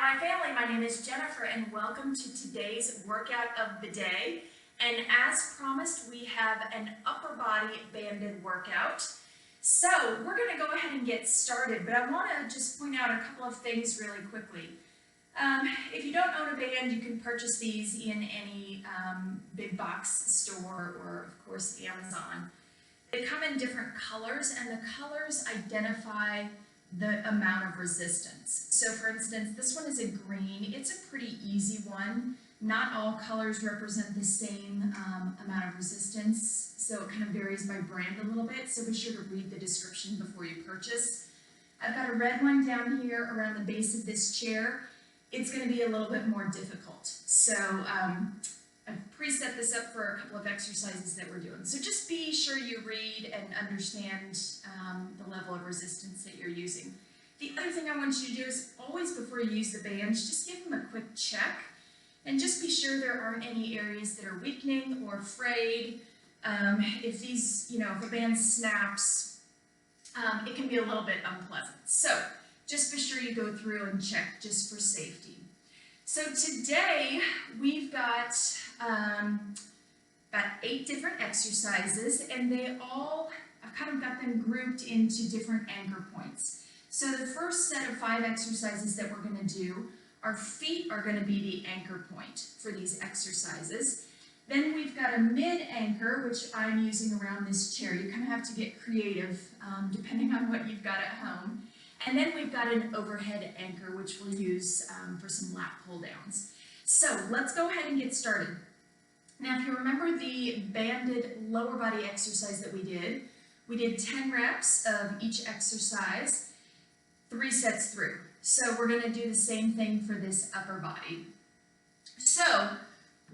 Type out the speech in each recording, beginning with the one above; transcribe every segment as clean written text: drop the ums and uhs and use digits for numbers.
DIY family, my name is Jennifer and welcome to today's workout of the day. And as promised, we have an upper body banded workout. So we're going to go ahead and get started, but I want to just point out a couple of things really quickly. If you don't own a band, you can purchase these in any big box store or of course Amazon. They come in different colors and the colors identify the amount of resistance. So for instance, this one is a green. It's a pretty easy one. Not all colors represent the same amount of resistance, so it kind of varies by brand a little bit, so be sure to read the description before you purchase. I've got a red one down here around the base of this chair. It's going to be a little bit more difficult. So I've preset this up for a couple of exercises that we're doing. So just be sure you read and understand the level of resistance that you're using. The other thing I want you to do is always before you use the bands, just give them a quick check and just be sure there aren't any areas that are weakening or frayed. If a band snaps, it can be a little bit unpleasant. So just be sure you go through and check just for safety. So today we've got about 8 different exercises, and I've kind of got them grouped into different anchor points. So the first set of 5 exercises that we're going to do, our feet are going to be the anchor point for these exercises. Then we've got a mid anchor, which I'm using around this chair. You kind of have to get creative depending on what you've got at home. And then we've got an overhead anchor, which we'll use for some lat pull downs. So let's go ahead and get started. Now, if you remember the banded lower body exercise that we did 10 reps of each exercise, 3 sets through. So we're going to do the same thing for this upper body. So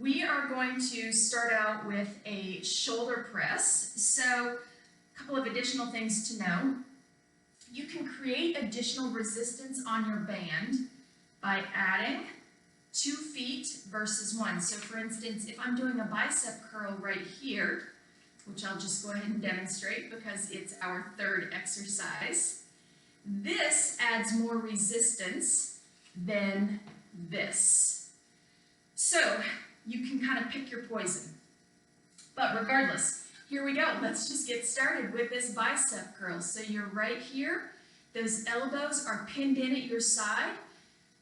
we are going to start out with a shoulder press. So a couple of additional things to know. You can create additional resistance on your band by adding 2 feet versus 1. So for instance, if I'm doing a bicep curl right here, which I'll just go ahead and demonstrate because it's our 3rd exercise, this adds more resistance than this. So you can kind of pick your poison. But regardless, here we go. Let's just get started with this bicep curl. So you're right here. Those elbows are pinned in at your side.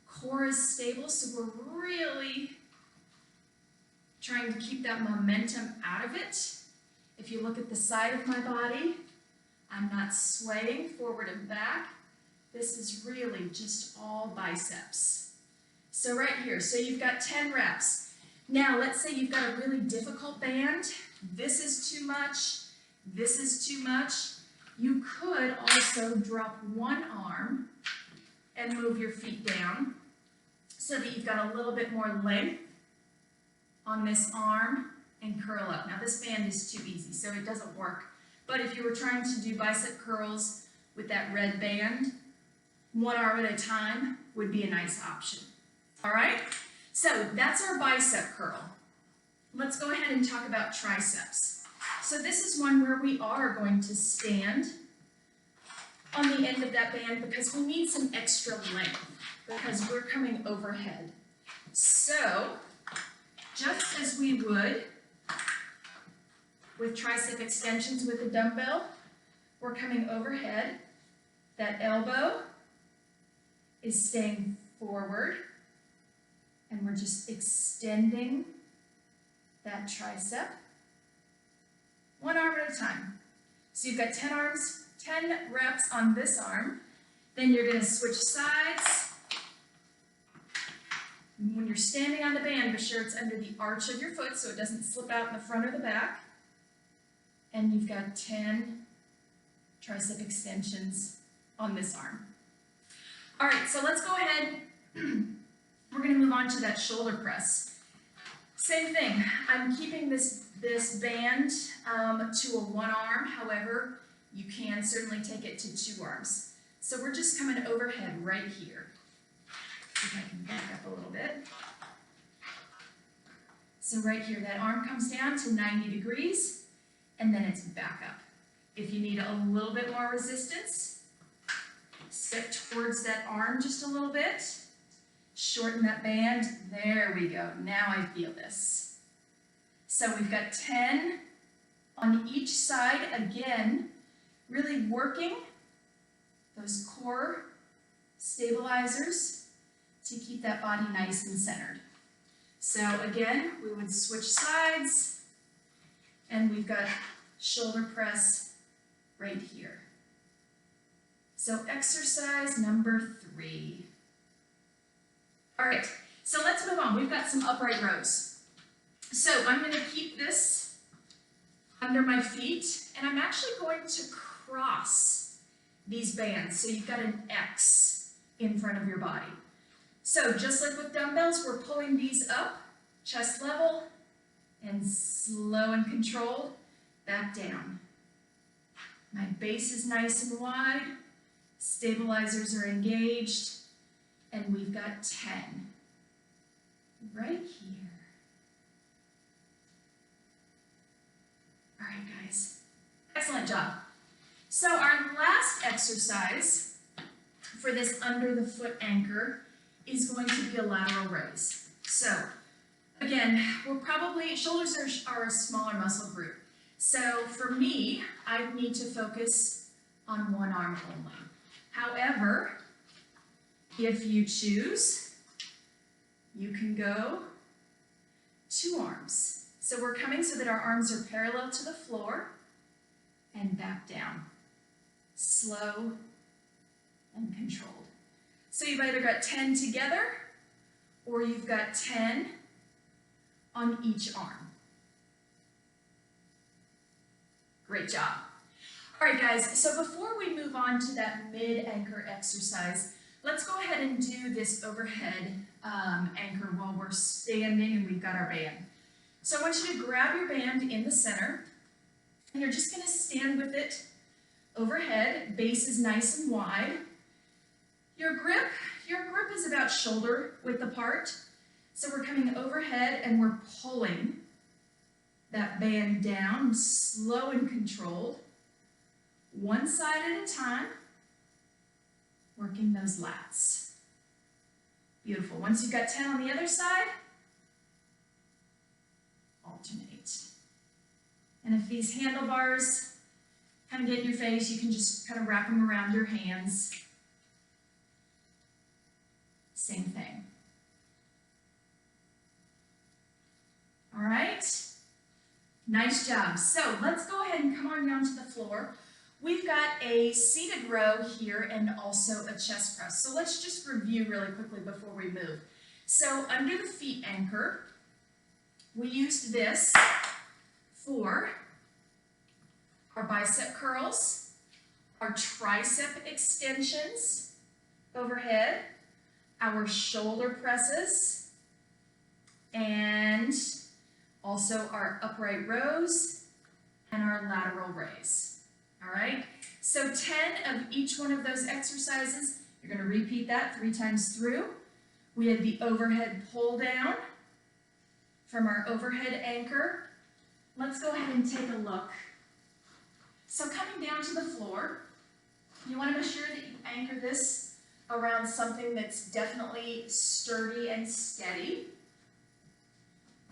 Core is stable, so we're really trying to keep that momentum out of it. If you look at the side of my body, I'm not swaying forward and back. This is really just all biceps. So right here, so you've got 10 reps. Now let's say you've got a really difficult band. This is too much. This is too much. You could also drop one arm and move your feet down so that you've got a little bit more length on this arm and curl up. Now this band is too easy, so it doesn't work. But if you were trying to do bicep curls with that red band, one arm at a time would be a nice option. All right? So that's our bicep curl. Let's go ahead and talk about triceps. So this is one where we are going to stand on the end of that band because we need some extra length because we're coming overhead. So just as we would with tricep extensions with a dumbbell, we're coming overhead. That elbow is staying forward and we're just extending that tricep, one arm at a time. So you've got 10 arms, 10 reps on this arm. Then you're going to switch sides. When you're standing on the band, be sure it's under the arch of your foot so it doesn't slip out in the front or the back. And you've got 10 tricep extensions on this arm. All right, so let's go ahead. We're going to move on to that shoulder press. Same thing. I'm keeping this band to a 1 arm. However, you can certainly take it to 2 arms. So we're just coming overhead right here. See if I can back up a little bit. So right here, that arm comes down to 90 degrees, and then it's back up. If you need a little bit more resistance, step towards that arm just a little bit. Shorten that band. There we go. Now I feel this. So we've got 10 on each side. Again, really working those core stabilizers to keep that body nice and centered. So again, we would switch sides, and we've got shoulder press right here. So exercise number 3. All right, so let's move on. We've got some upright rows. So I'm going to keep this under my feet, and I'm actually going to cross these bands. So you've got an X in front of your body. So just like with dumbbells, we're pulling these up, chest level, and slow and controlled, back down. My base is nice and wide, stabilizers are engaged, and we've got 10 right here. All right, guys, excellent job. So our last exercise for this under the foot anchor is going to be a lateral raise. So again, shoulders are a smaller muscle group. So for me, I need to focus on one arm only. However, if you choose, you can go 2 arms. So we're coming so that our arms are parallel to the floor and back down. Slow and controlled. So you've either got 10 together or you've got 10 on each arm. Great job. All right, guys, so before we move on to that mid-anchor exercise, let's go ahead and do this overhead anchor while we're standing and we've got our band. So I want you to grab your band in the center, and you're just going to stand with it overhead. Base is nice and wide. Your grip is about shoulder width apart. So we're coming overhead and we're pulling that band down, slow and controlled, one side at a time, working those lats. Beautiful. Once you've got 10 on the other side, alternate. And if these handlebars kind of get in your face, you can just kind of wrap them around your hands. Same thing. All right, nice job. So let's go ahead and come on down to the floor. We've got a seated row here and also a chest press. So let's just review really quickly before we move. So under the feet anchor, we used this for our bicep curls, our tricep extensions overhead, our shoulder presses, and also our upright rows and our lateral raise. All right, so 10 of each one of those exercises, you're going to repeat that 3 times through. We had the overhead pull down from our overhead anchor. Let's go ahead and take a look. So coming down to the floor, you want to make sure that you anchor this around something that's definitely sturdy and steady.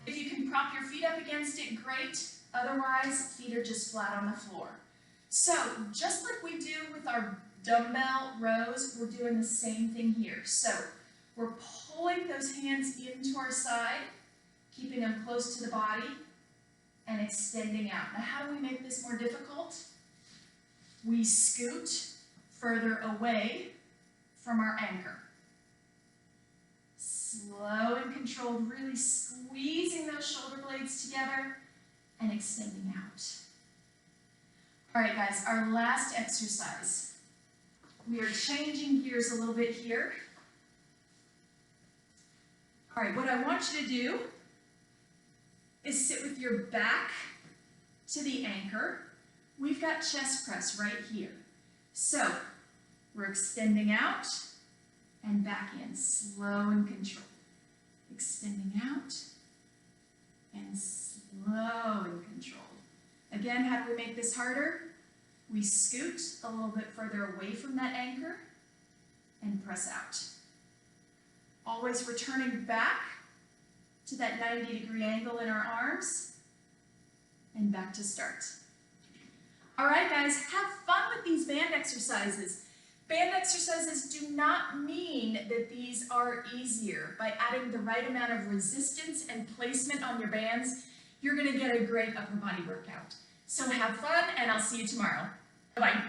If you can prop your feet up against it, great. Otherwise, feet are just flat on the floor. So just like we do with our dumbbell rows, we're doing the same thing here. So we're pulling those hands into our side, keeping them close to the body, and extending out. Now, how do we make this more difficult? We scoot further away from our anchor. Slow and controlled, really squeezing those shoulder blades together and extending out. All right, guys, our last exercise. We are changing gears a little bit here. All right, what I want you to do is sit with your back to the anchor. We've got chest press right here. So we're extending out and back in, slow and controlled. Extending out and slow and controlled. Again, how do we make this harder? We scoot a little bit further away from that anchor and press out. Always returning back to that 90-degree angle in our arms, and back to start. All right, guys, have fun with these band exercises. Band exercises do not mean that these are easier. By adding the right amount of resistance and placement on your bands, you're going to get a great upper body workout. So have fun, and I'll see you tomorrow. Bye-bye.